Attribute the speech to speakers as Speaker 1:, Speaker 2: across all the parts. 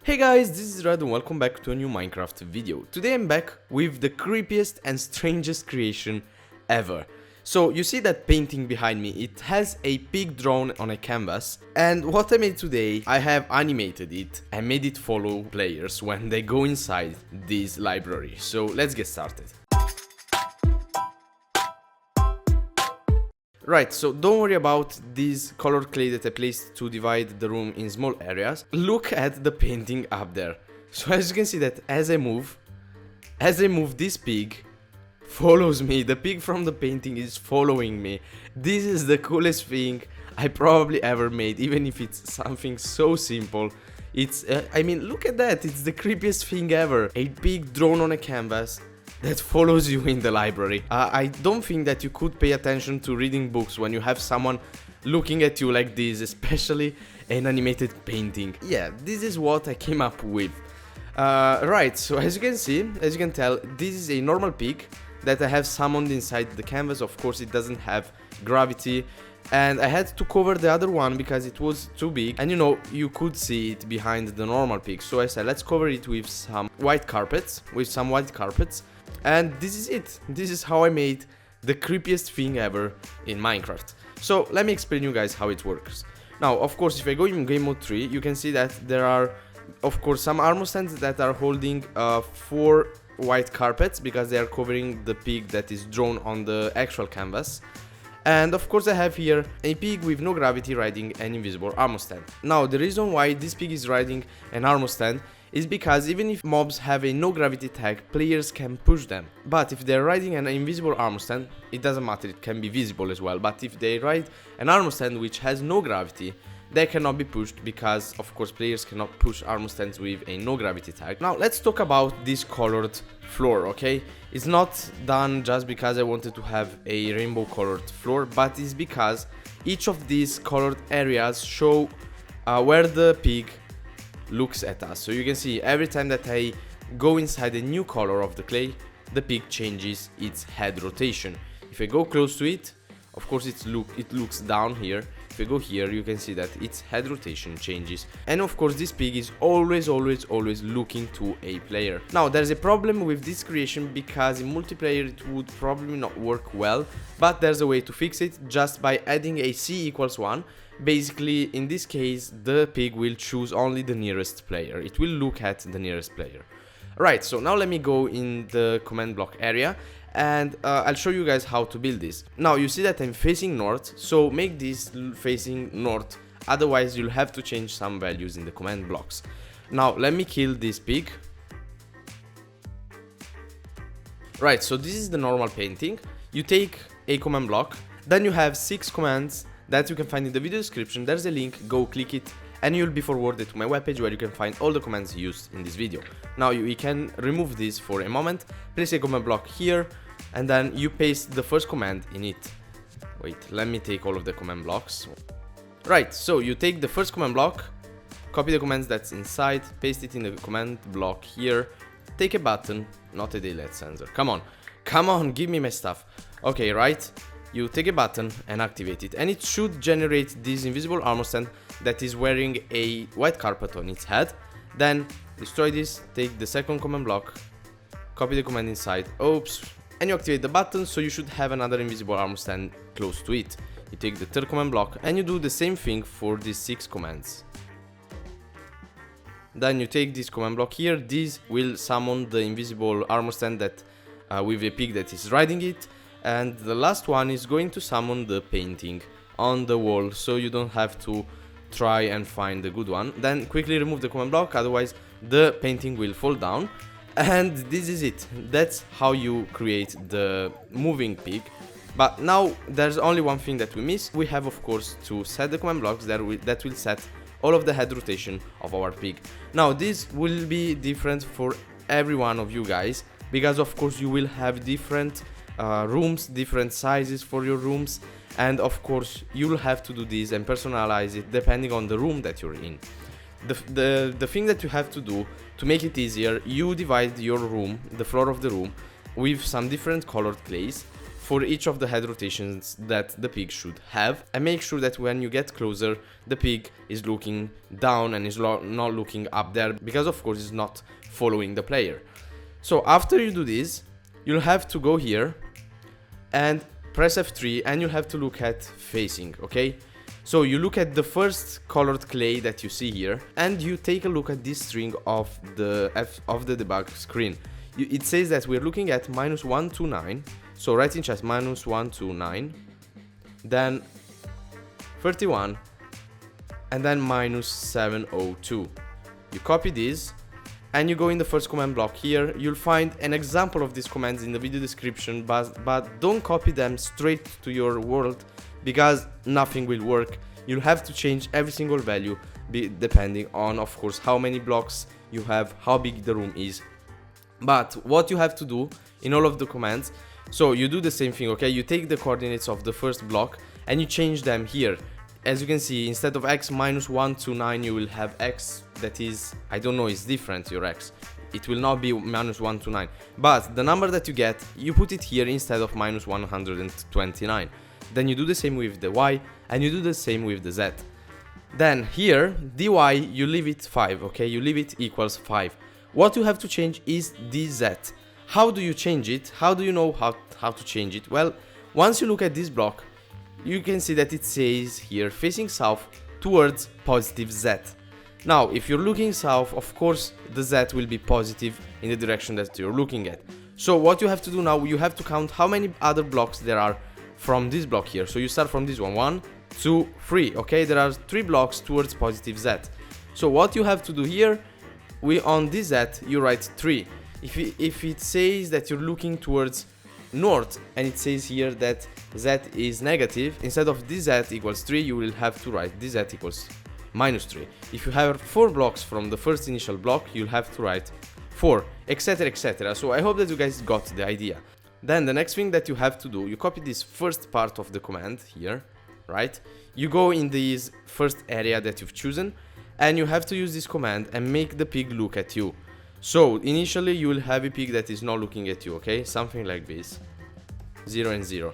Speaker 1: Hey guys, this is Red and welcome back to a new Minecraft video. Today I'm back with the creepiest and strangest creation ever. So you see that painting behind me, it has a pig drawn on a canvas, and what I made today, I have animated it and made it follow players when they go inside this library. So let's get started. Right, so don't worry about this colored clay that I placed to divide the room in small areas. Look at the painting up there. So as you can see that as I move, this pig follows me. The pig from the painting is following me. This is the coolest thing I probably ever made, even if it's something so simple. It's, I mean, look at that. It's the creepiest thing ever. A pig drawn on a canvas that follows you in the library. I don't think that you could pay attention to reading books when you have someone looking at you like this, especially an animated painting. Yeah, this is what I came up with. Right, so as you can tell, this is a normal pig that I have summoned inside the canvas. Of course, it doesn't have gravity, and I had to cover the other one because it was too big, and you could see it behind the normal pig. So I said, let's cover it with some white carpets, and this is it. This is how I made the creepiest thing ever in Minecraft. So let me explain you guys how it works. Now, of course, if I go in game mode 3, you can see that there are, of course, some armor stands that are holding 4 white carpets because they are covering the pig that is drawn on the actual canvas. And of course I have here a pig with no gravity riding an invisible armor stand. Now the reason why this pig is riding an armor stand is because even if mobs have a no gravity tag, players can push them. But if they're riding an invisible armor stand, it doesn't matter, it can be visible as well. But if they ride an armor stand which has no gravity, they cannot be pushed because, of course, players cannot push armor stands with a no gravity tag. Now let's talk about this colored floor, okay? It's not done just because I wanted to have a rainbow colored floor, but it's because each of these colored areas show where the pig looks at us. So you can see every time that I go inside a new color of the clay, the pig changes its head rotation. If I go close to it, of course it looks down here. If you go here, you can see that its head rotation changes. And of course this pig is always looking to a player. Now there's a problem with this creation because in multiplayer it would probably not work well, but there's a way to fix it just by adding a c=1. Basically, in this case, the pig will choose only the nearest player. It will look at the nearest player. Right, so now let me go in the command block area and I'll show you guys how to build this. Now you see that I'm facing north, so make this facing north, otherwise you'll have to change some values in the command blocks. Now let me kill this pig. Right, so this is the normal painting. You take a command block, then you have 6 commands that you can find in the video description. There's a link, go click it, and you'll be forwarded to my webpage where you can find all the commands used in this video. Now you can remove this for a moment, place a command block here, and then you paste the first command in it. Wait, let me take all of the command blocks. Right, so you take the first command block, copy the commands that's inside, paste it in the command block here, take a button, not a daylight sensor, come on, give me my stuff. Okay, right, you take a button and activate it, and it should generate this invisible armor stand that is wearing a white carpet on its head. Then destroy this, take the second command block, copy the command inside, oops, and you activate the button, so you should have another invisible armor stand close to it. You take the third command block and you do the same thing for these 6 commands. Then you take this command block here, this will summon the invisible armor stand that with a pig that is riding it, and the last one is going to summon the painting on the wall, so you don't have to try and find the good one. Then quickly remove the command block, otherwise the painting will fall down. And this is it. That's how you create the moving pig. But now there's only one thing that we miss. We have, of course, to set the command blocks that will set all of the head rotation of our pig. Now this will be different for every one of you guys, because of course you will have different rooms, different sizes for your rooms, and of course you'll have to do this and personalize it depending on the room that you're in. The thing that you have to do to make it easier, you divide your room, the floor of the room, with some different colored clays. for each of the head rotations that the pig should have, and make sure that when you get closer, the pig is looking down and is not looking up there, because of course it's not following the player. So after you do this, you'll have to go here and press F3, and you'll have to look at facing, okay? So you look at the first colored clay that you see here, and you take a look at this string of the debug screen. It says that we're looking at -129, so write in chat -129, then 31, and then -702. You copy this, and you go in the first command block here. You'll find an example of these commands in the video description, but don't copy them straight to your world, because nothing will work. You'll have to change every single value depending on, of course, how many blocks you have, how big the room is. But what you have to do in all of the commands, so you do the same thing, okay? You take the coordinates of the first block and you change them here. As you can see, instead of x -129, you will have x that is, I don't know, it's different, your x. It will not be -129, but the number that you get, you put it here instead of -129. Then you do the same with the y, and you do the same with the z. Then here, dy, you leave it 5, okay? You leave it equals 5. What you have to change is dz. How do you change it? How do you know how to change it? Well, once you look at this block, you can see that it says here, facing south towards positive z. Now, if you're looking south, of course, the z will be positive in the direction that you're looking at. So what you have to do now, you have to count how many other blocks there are from this block here. So you start from this one, 1, 2, 3, okay? There are 3 blocks towards positive z. So what you have to do here, on this z, you write 3. If it says that you're looking towards north, and it says here that z is negative, instead of dz equals 3, you will have to write dz equals -3. If you have 4 blocks from the first initial block, you'll have to write 4, etc, etc. So I hope that you guys got the idea. Then the next thing that you have to do, you copy this first part of the command here, right? You go in this first area that you've chosen, and you have to use this command and make the pig look at you. So initially you will have a pig that is not looking at you, okay? Something like this, 0 and 0.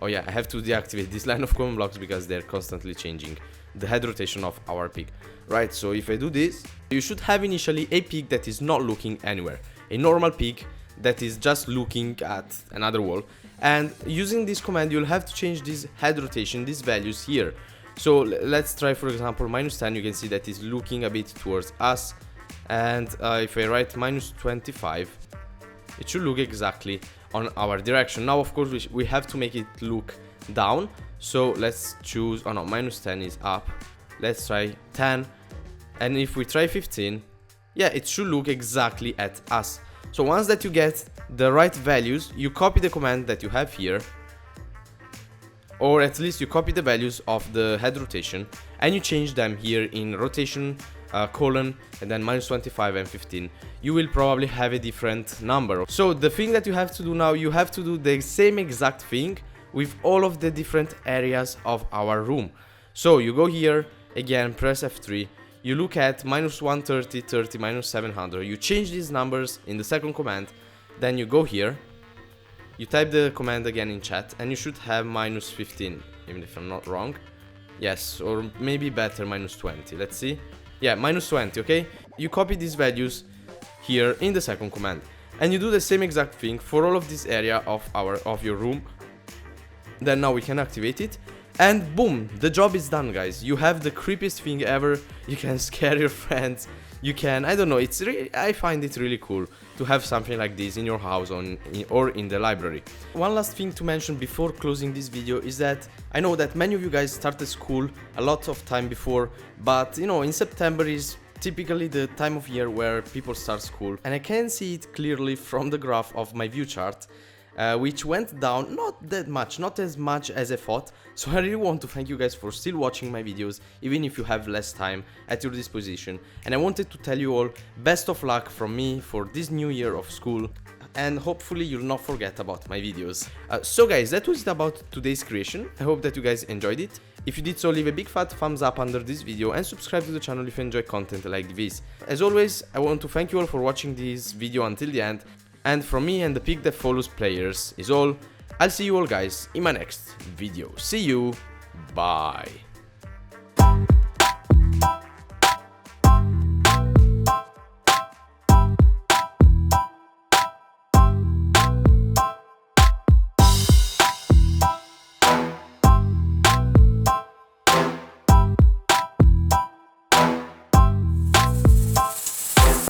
Speaker 1: Oh yeah, I have to deactivate this line of command blocks because they're constantly changing the head rotation of our pig. Right, so if I do this, you should have initially a pig that is not looking anywhere, a normal pig that is just looking at another wall. And using this command, you'll have to change this head rotation, these values here. So let's try, for example, -10. You can see that is looking a bit towards us. And if I write -25, it should look exactly on our direction. Now, of course, we have to make it look down. So let's choose, oh no, -10 is up. Let's try 10. And if we try 15, yeah, it should look exactly at us. So once that you get the right values, you copy the command that you have here, or at least you copy the values of the head rotation, and you change them here in rotation, colon, and then -25 and 15. You will probably have a different number. So the thing that you have to do now, you have to do the same exact thing with all of the different areas of our room. So you go here, again, press F3, you look at -130, 30, -700, you change these numbers in the second command, then you go here, you type the command again in chat, and you should have -15, even if I'm not wrong. Yes, or maybe better, -20, let's see. Yeah, -20, okay? You copy these values here in the second command, and you do the same exact thing for all of this area of your room. Then now we can activate it, and boom, the job is done, guys. You have the creepiest thing ever. You can scare your friends. You can, I don't know, it's really, I find it really cool to have something like this in your house or in the library. One last thing to mention before closing this video is that I know that many of you guys started school a lot of time before, but you know, in September is typically the time of year where people start school, and I can see it clearly from the graph of my view chart, which went down not that much, not as much as I thought. So I really want to thank you guys for still watching my videos, even if you have less time at your disposition. And I wanted to tell you all best of luck from me for this new year of school, and hopefully you'll not forget about my videos. So guys, that was it about today's creation. I hope that you guys enjoyed it. If you did so, leave a big fat thumbs up under this video and subscribe to the channel if you enjoy content like this. As always, I want to thank you all for watching this video until the end. And from me and the pig that follows players is all. I'll see you all guys in my next video. See you, bye.